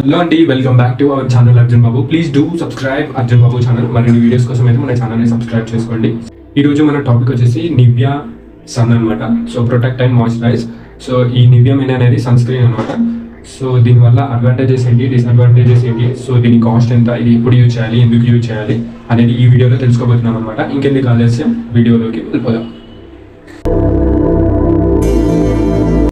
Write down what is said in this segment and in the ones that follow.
Hello అండి, welcome back to our channel Arjun Babu. Please do subscribe Arjun Babu channel. మరిన్ని videos కోసం అయితే మన ఛానల్ని సబ్స్క్రైబ్ చేసుకోండి. ఈ రోజు మన టాపిక్ వచ్చేసి నివ్యా సన్ అనమాట. So protect and moisturise. So ఈ నివ్యా మెన్ అనేది సన్ స్క్రీన్ అనమాట. సో దీనివల్ల అడ్వాంటేజెస్ ఏంటి, డిసడ్వాంటేజెస్ ఏంటి, సో దీని కాస్ట్ ఎంత, ఇది ఎప్పుడు యూజ్ చేయాలి, ఎందుకు యూజ్ చేయాలి అనేది ఈ వీడియోలో తెలుసుకోబోతున్నాం అనమాట. ఇంకెందుకు ఆలస్యం, వీడియోలోకి వెళ్ళిపోదాం.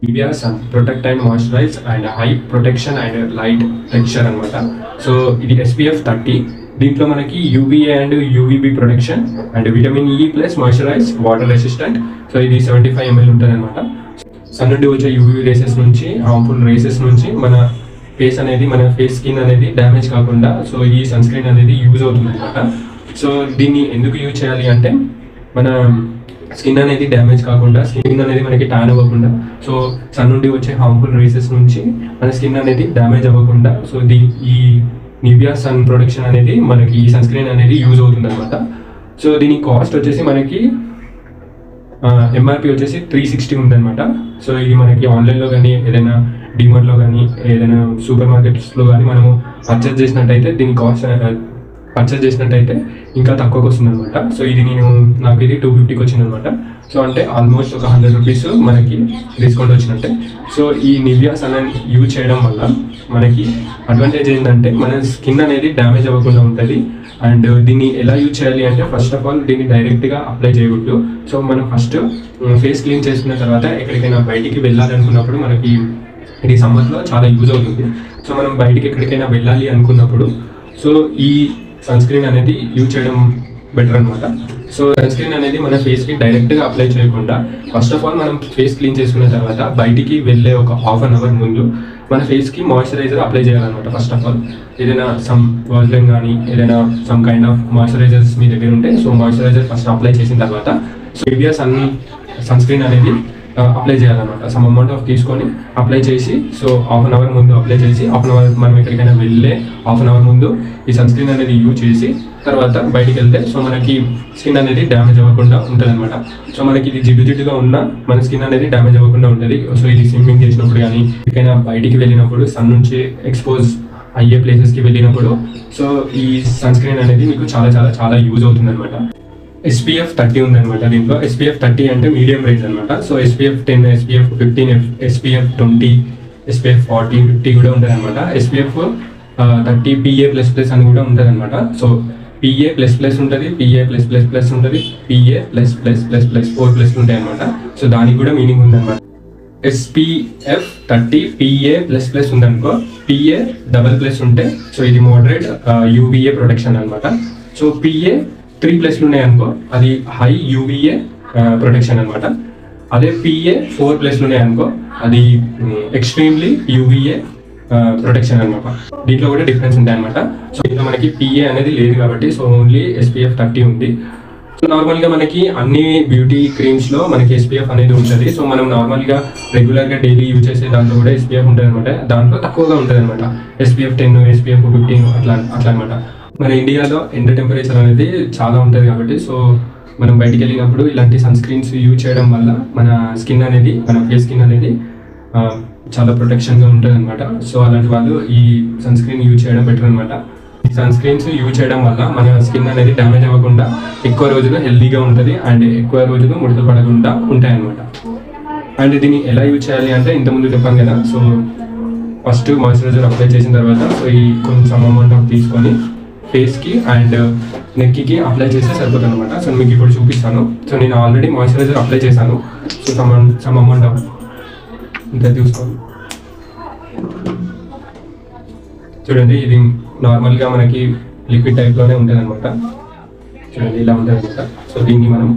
Nivea sun protect and moisturise and high protection and light texture అనమాట. సో ఇది SPF 30. దీంట్లో మనకి UVA and UVB protection and vitamin E plus moisturise water resistant. So ఇది 75 ml ఉంటుంది అనమాట. సన్ నుండి వచ్చే UV రేసెస్ నుంచి, హార్మ్ఫుల్ రేసెస్ నుంచి మన ఫేస్ స్కిన్ అనేది డ్యామేజ్ కాకుండా సో ఈ సన్ స్క్రీన్ అనేది యూజ్ అవుతుంది అనమాట. సో దీన్ని ఎందుకు యూజ్ చేయాలి అంటే మన స్కిన్ అనేది డ్యామేజ్ కాకుండా, స్కిన్ అనేది మనకి ట్యాన్ అవ్వకుండా, సో సన్ నుండి వచ్చే హార్మ్ఫుల్ రేసెస్ నుంచి మన స్కిన్ అనేది డ్యామేజ్ అవ్వకుండా సో ఈ నివ్యా సన్ ప్రొటెక్షన్ అనేది మనకి ఈ సన్ స్క్రీన్ అనేది యూజ్ అవుతుంది అనమాట. సో దీని కాస్ట్ వచ్చేసి మనకి MRP వచ్చేసి 360 ఉందన్నమాట. సో ఇది మనకి ఆన్లైన్లో కానీ ఏదైనా డిమార్ట్లో కానీ ఏదైనా సూపర్ మార్కెట్స్లో కానీ మనము పర్చేస్ చేసినట్టయితే దీని కాస్ట్ ఇంకా తక్కువకి వస్తుంది అనమాట. సో ఇది నాకు ఇది 250కి వచ్చింది అనమాట. సో అంటే ఆల్మోస్ట్ ఒక 100 రూపీస్ మనకి డిస్కౌంట్ వచ్చినట్టే. సో ఈ నివ్యా సన్ యూజ్ చేయడం వల్ల మనకి అడ్వాంటేజ్ ఏంటంటే మన స్కిన్ అనేది డ్యామేజ్ అవ్వకుండా ఉంటుంది. అండ్ దీన్ని ఎలా యూజ్ చేయాలి అంటే ఫస్ట్ ఆఫ్ ఆల్ దీన్ని డైరెక్ట్గా అప్లై చేయకూడదు. సో మనం ఫస్ట్ ఫేస్ క్లీన్ చేసుకున్న తర్వాత ఎక్కడికైనా బయటికి వెళ్ళాలనుకున్నప్పుడు మనకి ఇది సమ్మర్లో చాలా యూజ్ అవుతుంది. సో మనం బయటికి ఎక్కడికైనా వెళ్ళాలి అనుకున్నప్పుడు సో ఈ సన్ స్క్రీన్ అనేది యూజ్ చేయడం బెటర్ అనమాట. సో సన్ స్క్రీన్ అనేది మన ఫేస్కి డైరెక్ట్గా అప్లై చేయకుండా ఫస్ట్ ఆఫ్ ఆల్ మనం ఫేస్ క్లీన్ చేసుకున్న తర్వాత బయటికి వెళ్ళే ఒక ½ an hour ముందు మన ఫేస్కి మాయిశ్చరైజర్ అప్లై చేయాలన్నమాట. ఫస్ట్ ఆఫ్ ఆల్ ఏదైనా సమ్ వాజ్లైన్ కానీ ఏదైనా సమ్ కైండ్ ఆఫ్ మాయిశ్చరైజర్స్ మీ దగ్గర ఉంటే సో మాయిశ్చరైజర్ ఫస్ట్ అప్లై చేసిన తర్వాత సో నివ్యా సన్ స్క్రీన్ అనేది అప్లై చేయాలన్నమాట. సమ్ అమౌంట్ ఆఫ్ తీసుకొని అప్లై చేసి సో ½ an hour ముందు అప్లై చేసి ½ an hour మనం ఎక్కడికైనా వెళ్ళే ½ an hour ముందు ఈ సన్ స్క్రీన్ అనేది యూజ్ చేసి తర్వాత బయటికి వెళ్తే సో మనకి స్కిన్ అనేది డ్యామేజ్ అవ్వకుండా ఉంటుంది అనమాట. సో మనకి ఇది జిడ్డుగా ఉన్న మన స్కిన్ అనేది డ్యామేజ్ అవ్వకుండా ఉంటుంది. సో ఇది స్విమ్మింగ్ చేసినప్పుడు కానీ ఎక్కడికైనా బయటికి వెళ్ళినప్పుడు సన్ నుంచి ఎక్స్పోజ్ అయ్యే ప్లేసెస్కి వెళ్ళినప్పుడు సో ఈ సన్ స్క్రీన్ అనేది మీకు చాలా చాలా చాలా యూజ్ అవుతుంది అనమాట. SPF 30 ఉందన్నమాట. దీంట్లో SPF 30 అంటే మీడియం రేంజ్ అనమాట. So SPF 10, SPF 15, SPF 20, SPF 40, 50 కూడా ఉంటుంది అనమాట. SPF 30 PA++ అని కూడా ఉంటుంది అనమాట. సో PA++ ఉంటుంది, PA+++ ఉంటుంది, PA+++++, 4+ ఉంటాయి అనమాట. సో దానికి కూడా మీనింగ్ ఉందన్నమాట. SPF 30 PA++ ఉందనుకో, PA++ ఉంటే సో ఇది మోడరేట్ UVA ప్రొటెక్షన్ అనమాట. సో PA 3+ ఉన్నాయి అనుకో అది హై UVA ప్రొటెక్షన్ అనమాట. అదే PA 4+ ఉన్నాయి అనుకో అది ఎక్స్ట్రీమ్లీ UVA ప్రొటెక్షన్ అనమాట. దీంట్లో కూడా డిఫరెన్స్ ఉంటాయి అనమాట. సో దీంట్లో మనకి PA అనేది లేదు కాబట్టి సో ఓన్లీ SPF 30 ఉంది. సో నార్మల్గా మనకి అన్ని బ్యూటీ క్రీమ్స్లో మనకి SPF అనేది ఉంటుంది. సో మనం నార్మల్గా రెగ్యులర్గా డైలీ యూజ్ చేసే దాంట్లో కూడా SPF ఉంటుంది అనమాట. దాంట్లో తక్కువగా ఉంటుంది అనమాట. SPF 10, SPF 15 అట్లా అనమాట. మన ఇండియాలో ఎండ టెంపరేచర్ అనేది చాలా ఉంటుంది కాబట్టి సో మనం బయటికి వెళ్ళినప్పుడు ఇలాంటి సన్ స్క్రీన్స్ యూజ్ చేయడం వల్ల మన ఫేస్ స్కిన్ అనేది చాలా ప్రొటెక్షన్గా ఉంటుంది అనమాట. సో అలాంటి వాళ్ళు ఈ సన్ స్క్రీన్ యూజ్ చేయడం బెటర్ అనమాట. ఈ సన్ స్క్రీన్స్ యూజ్ చేయడం వల్ల మన స్కిన్ అనేది డ్యామేజ్ అవ్వకుండా ఎక్కువ రోజులు హెల్తీగా ఉంటుంది అండ్ ఎక్కువ రోజులు ముడతలు పడకుండా ఉంటాయి అనమాట. అండ్ దీన్ని ఎలా యూజ్ చేయాలి అంటే ఇంతకుముందు చెప్పాను కదా. సో ఫస్ట్ మాయిశ్చరైజర్ అప్లై చేసిన తర్వాత సో ఈ కొంచెం అమౌంట్ ఆఫ్ తీసుకొని ఫేస్కి అండ్ నెక్కి అప్లై చేస్తే సరిపోతుంది అనమాట. సో మీకు ఇప్పుడు చూపిస్తాను. సో నేను ఆల్రెడీ మాయిశ్చరైజర్ అప్లై చేశాను. సో సమ్ అమౌంట్ ఆఫ్ ఇంత తీసుకోండి. చూడండి ఇది నార్మల్గా మనకి లిక్విడ్ టైప్లోనే ఉంటుంది అనమాట. చూడండి ఇలా ఉంటుంది అనమాట. సో దీన్ని మనం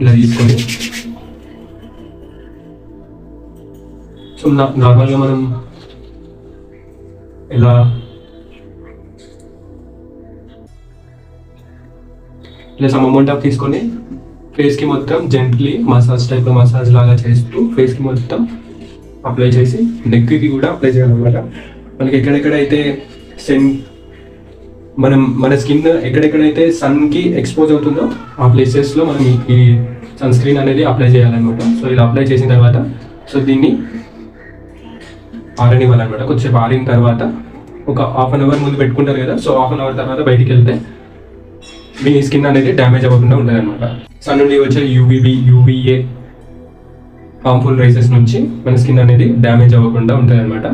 ఇలా తీసుకొని సో నార్మల్గా మనం ఇలా సమ్ అమౌంట్ ఆఫ్ తీసుకొని ఫేస్కి మొత్తం జెంట్లీ మసాజ్ లాగా చేస్తూ ఫేస్కి మొత్తం అప్లై చేసి నెక్కి కూడా అప్లై చేయాలన్నమాట. మనకి ఎక్కడెక్కడైతే మన స్కిన్ ఎక్కడెక్కడైతే సన్కి ఎక్స్పోజ్ అవుతుందో ఆ ప్లేసెస్లో మనం ఈ సన్ స్క్రీన్ అనేది అప్లై చేయాలన్నమాట. సో ఇలా అప్లై చేసిన తర్వాత సో దీన్ని ఆరనివ్వాలన్నమాట. కొద్దిసేపు ఆరిన తర్వాత ఒక హాఫ్ అన్ అవర్ ముందు పెట్టుకుంటారు కదా, సో హాఫ్ అన్ అవర్ తర్వాత బయటికి వెళ్తే మీ స్కిన్ అనేది డ్యామేజ్ అవ్వకుండా ఉంటుంది అనమాట. సన్ నుండి వచ్చే యూవీబీ, యూవీఏ హార్మ్ఫుల్ రేసెస్ నుంచి మన స్కిన్ అనేది డ్యామేజ్ అవ్వకుండా ఉంటుంది అనమాట.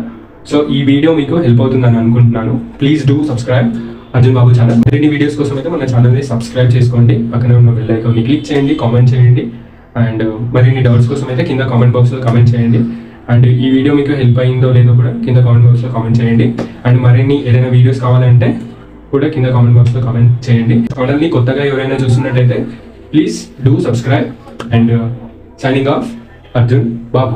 సో ఈ వీడియో మీకు హెల్ప్ అవుతుందని అనుకుంటున్నాను. Please do subscribe Arjun Babu channel. మరిన్ని వీడియోస్ కోసం అయితే మన ఛానల్ని సబ్స్క్రైబ్ చేసుకోండి. పక్కనే ఉన్న బెల్ ఐకాన్ని క్లిక్ చేయండి, కామెంట్ చేయండి. అండ్ మరిన్ని డౌట్స్ కోసం అయితే కింద కామెంట్ బాక్స్లో కామెంట్ చేయండి. అండ్ ఈ వీడియో మీకు హెల్ప్ అయిందో లేదో కూడా కింద కామెంట్ బాక్స్లో కామెంట్ చేయండి. అండ్ మరిన్ని ఏదైనా వీడియోస్ కావాలంటే కూడా కింద కామెంట్ బాక్స్లో కామెంట్ చేయండి. ఛానల్ని కొత్తగా ఎవరైనా చూస్తున్నట్టయితే please do subscribe. And signing off Arjun Babu.